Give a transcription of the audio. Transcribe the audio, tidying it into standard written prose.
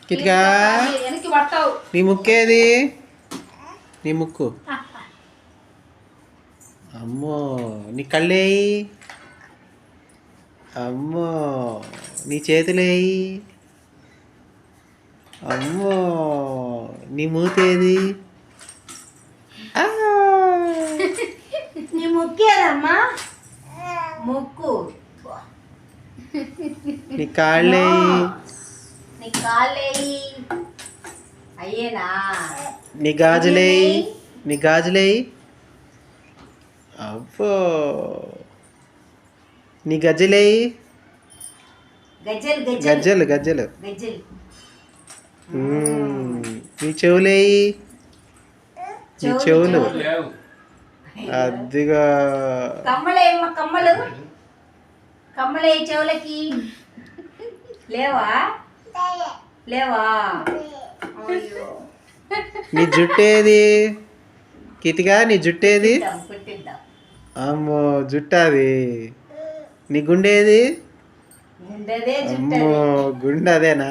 కిటికా నీ ముక్కేది నీ ముక్కు అమ్మో నీ కళ్ళేయి అమ్మో నీ చేతులేయి అమ్మో నీ మూతేది నీ ముక్కేదమ్మా ముక్కు నీ కాళ్ళేయి నీ కాళ్ళేయి అయ్యేనా నీ గాజులేయి నీ గాజులేయి అబ్బో నీ గజ్జలేయి గజ్జలు గజ్జలు గజ్జలు గజ్జలు నీ చెవులేయి నీ చెవులు అదిగా కమ్మలేమ్మా కమ్మలు కమ్మలే చెవులకి లేవా లేవా నీ జుట్టేది కితిగా నీ జుట్టేది పుట్టిద్దాం అమ్మో జుట్టాది నీ గుండేది గుండెదే అమ్మో గుండె అదేనా